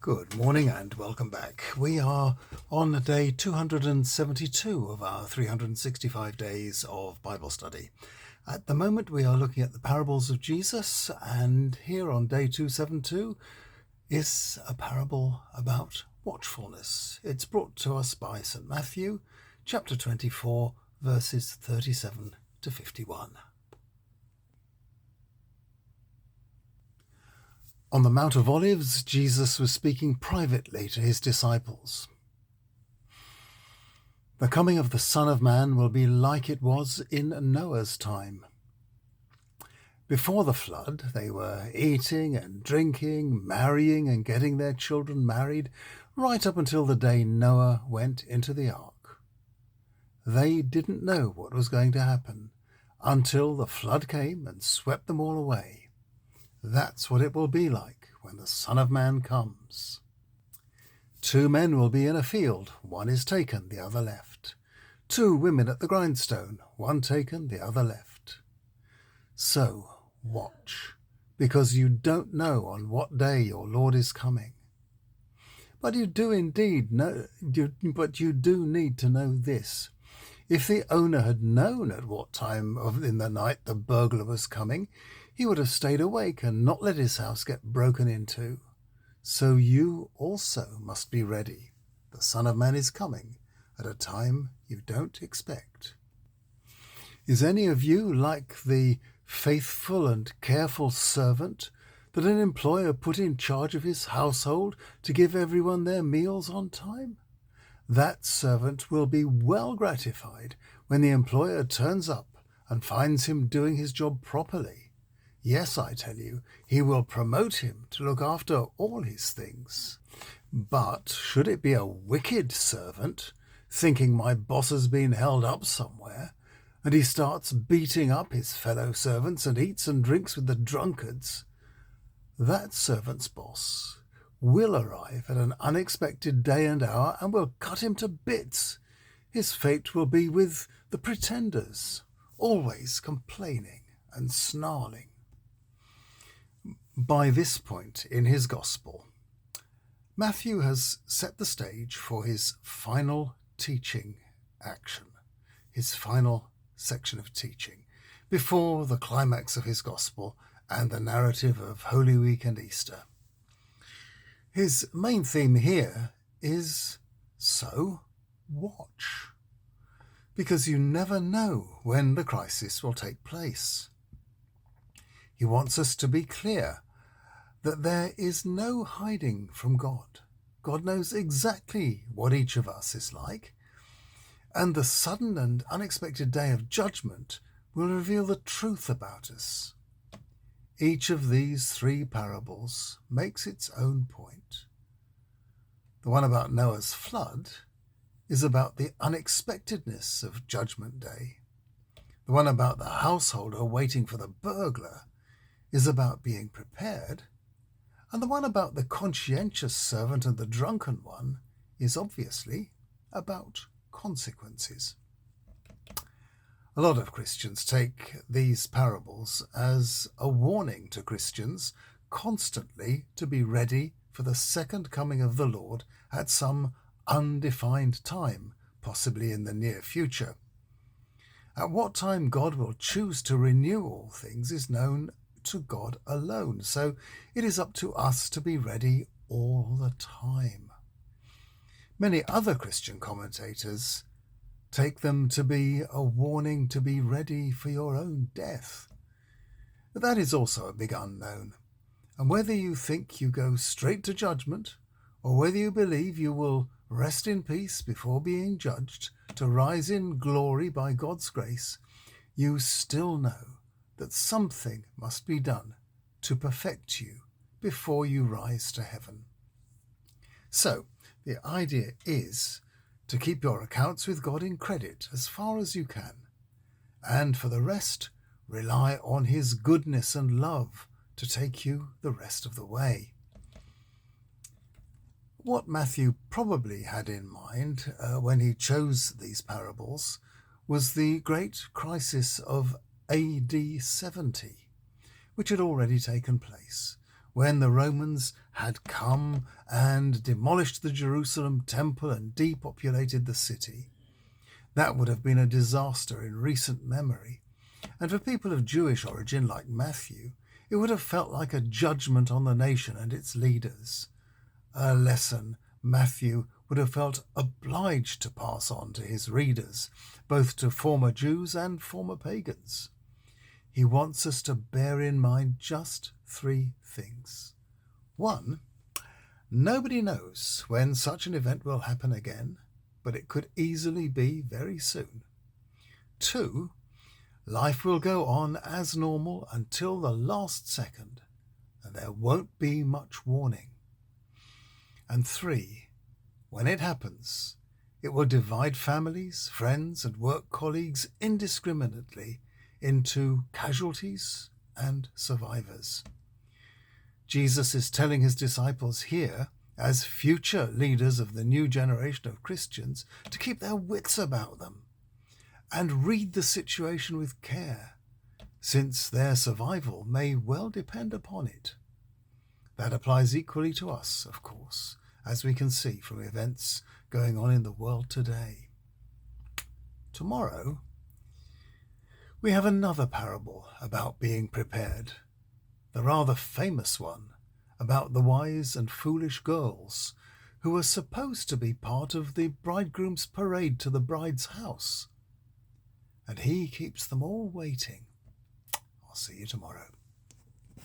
Good morning and welcome back. We are on day 272 of our 365 days of Bible study. At the moment we are looking at the parables of Jesus, and here on day 272 is a parable about watchfulness. It's brought to us by St. Matthew, chapter 24, verses 37 to 51. On the Mount of Olives, Jesus was speaking privately to his disciples. The coming of the Son of Man will be like it was in Noah's time. Before the flood, they were eating and drinking, marrying and getting their children married, right up until the day Noah went into the ark. They didn't know what was going to happen until the flood came and swept them all away. That's what it will be like when the Son of Man comes. 2 men will be in a field, one is taken, the other left. 2 women at the grindstone, one taken, the other left. So watch, because you don't know on what day your Lord is coming. But you do indeed know, but you do need to know this. If the owner had known at what time in the night the burglar was coming, he would have stayed awake and not let his house get broken into. So you also must be ready. The Son of Man is coming at a time you don't expect. Is any of you like the faithful and careful servant that an employer put in charge of his household to give everyone their meals on time? That servant will be well gratified when the employer turns up and finds him doing his job properly. Yes, I tell you, he will promote him to look after all his things. But should it be a wicked servant, thinking my boss has been held up somewhere, and he starts beating up his fellow servants and eats and drinks with the drunkards, that servant's boss will arrive at an unexpected day and hour and will cut him to bits. His fate will be with the pretenders, always complaining and snarling. By this point in his Gospel, Matthew has set the stage for his final teaching action, his final section of teaching, before the climax of his Gospel and the narrative of Holy Week and Easter. His main theme here is, so watch, because you never know when the crisis will take place. He wants us to be clear that there is no hiding from God. God knows exactly what each of us is like, and the sudden and unexpected day of judgment will reveal the truth about us. Each of these 3 parables makes its own point. The one about Noah's flood is about the unexpectedness of Judgment Day. The one about the householder waiting for the burglar is about being prepared, and the one about the conscientious servant and the drunken one is obviously about consequences. A lot of Christians take these parables as a warning to Christians constantly to be ready for the second coming of the Lord at some undefined time, possibly in the near future. At what time God will choose to renew all things is known to God alone, so it is up to us to be ready all the time. Many other Christian commentators take them to be a warning to be ready for your own death. But that is also a big unknown, and whether you think you go straight to judgment, or whether you believe you will rest in peace before being judged, to rise in glory by God's grace, you still know that something must be done to perfect you before you rise to heaven. So, the idea is to keep your accounts with God in credit as far as you can, and for the rest, rely on his goodness and love to take you the rest of the way. What Matthew probably had in mind when he chose these parables was the great crisis of AD 70, which had already taken place, when the Romans had come and demolished the Jerusalem temple and depopulated the city. That would have been a disaster in recent memory, and for people of Jewish origin like Matthew, it would have felt like a judgment on the nation and its leaders, a lesson Matthew would have felt obliged to pass on to his readers, both to former Jews and former pagans. He wants us to bear in mind just 3 things. 1, nobody knows when such an event will happen again, but it could easily be very soon. 2, life will go on as normal until the last second, and there won't be much warning. And 3, when it happens, it will divide families, friends, and work colleagues indiscriminately into casualties and survivors. Jesus is telling his disciples here, as future leaders of the new generation of Christians, to keep their wits about them and read the situation with care, since their survival may well depend upon it. That applies equally to us, of course, as we can see from events going on in the world today. Tomorrow, we have another parable about being prepared, the rather famous one about the wise and foolish girls who were supposed to be part of the bridegroom's parade to the bride's house. And he keeps them all waiting. I'll see you tomorrow.